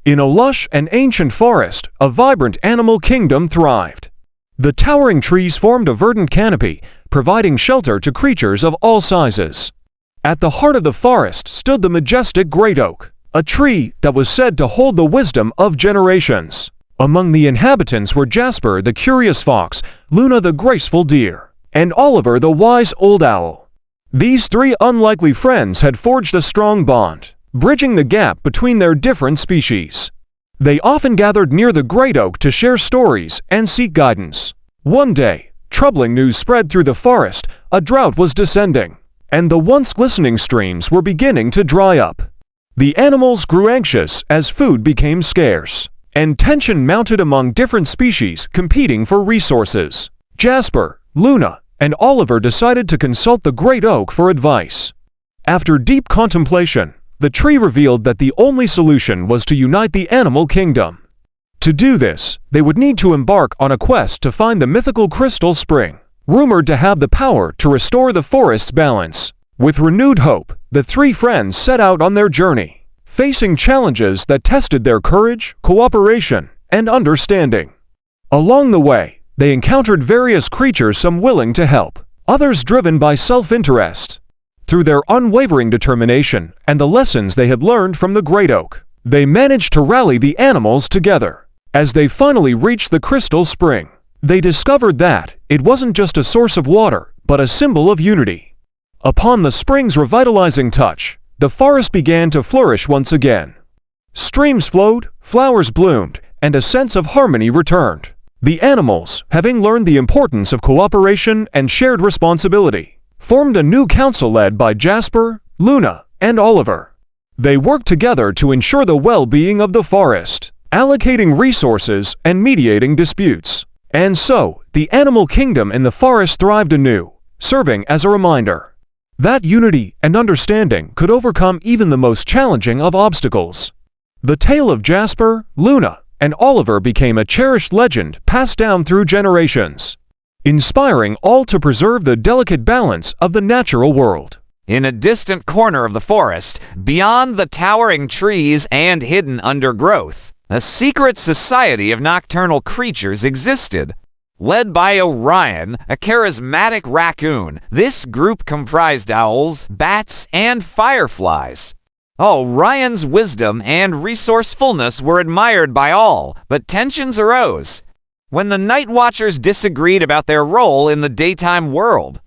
In a lush and ancient forest, a vibrant animal kingdom thrived. The towering trees formed a verdant canopy, providing shelter to creatures of all sizes. At the heart of the forest stood the majestic great oak, a tree that was said to hold the wisdom of generations. Among the inhabitants were Jasper the curious fox, Luna the graceful deer, and Oliver the wise old owl. These three unlikely friends had forged a strong bond, bridging the gap between their different species. They often gathered near the great oak to share stories and seek guidance. One day, troubling news spread through the forest. A drought was descending, and the once glistening streams were beginning to dry up. The animals grew anxious as food became scarce, and tension mounted among different species competing for resources. Jasper, Luna, and Oliver decided to consult the great oak for advice. After deep contemplation, the tree revealed that the only solution was to unite the animal kingdom. To do this, they would need to embark on a quest to find the mythical crystal spring, rumored to have the power to restore the forest's balance. With renewed hope, the three friends set out on their journey, facing challenges that tested their courage, cooperation, and understanding. Along the way, they encountered various creatures, some willing to help, others driven by self-interest. Through their unwavering determination and the lessons they had learned from the great oak, they managed to rally the animals together. As they finally reached the crystal spring, they discovered that it wasn't just a source of water, but a symbol of unity. Upon the spring's revitalizing touch, the forest began to flourish once again. Streams flowed, flowers bloomed, and a sense of harmony returned. The animals, having learned the importance of cooperation and shared responsibility, formed a new council led by Jasper, Luna, and Oliver. They worked together to ensure the well-being of the forest, allocating resources and mediating disputes. And so, the animal kingdom in the forest thrived anew, serving as a reminder that unity and understanding could overcome even the most challenging of obstacles. The tale of Jasper, Luna, and Oliver became a cherished legend passed down through generations, inspiring all to preserve the delicate balance of the natural world. In a distant corner of the forest, beyond the towering trees and hidden undergrowth, a secret society of nocturnal creatures existed. Led by Orion, a charismatic raccoon, this group comprised owls, bats, and fireflies. Orion's wisdom and resourcefulness were admired by all, but tensions arose when the Night Watchers disagreed about their role in the daytime world.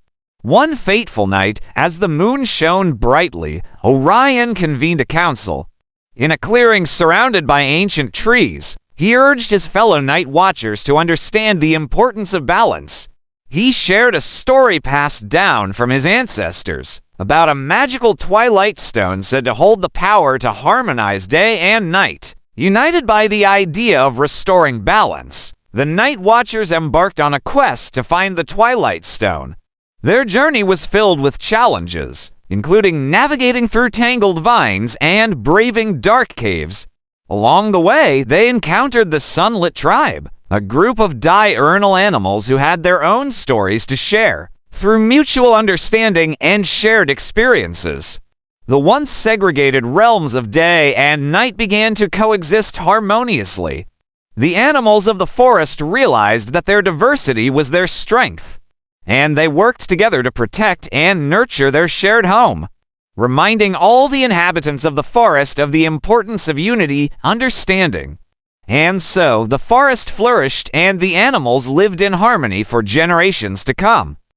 One fateful night, as the moon shone brightly, Orion convened a council. In a clearing surrounded by ancient trees, he urged his fellow Night Watchers to understand the importance of balance. He shared a story passed down from his ancestors about a magical twilight stone said to hold the power to harmonize day and night. United by the idea of restoring balance, the Night Watchers embarked on a quest to find the Twilight Stone. Their journey was filled with challenges, including navigating through tangled vines and braving dark caves. Along the way, they encountered the Sunlit Tribe, a group of diurnal animals who had their own stories to share. Through mutual understanding and shared experiences, the once segregated realms of day and night began to coexist harmoniously. The animals of the forest realized that their diversity was their strength, and they worked together to protect and nurture their shared home, reminding all the inhabitants of the forest of the importance of unity, understanding. And so, the forest flourished and the animals lived in harmony for generations to come.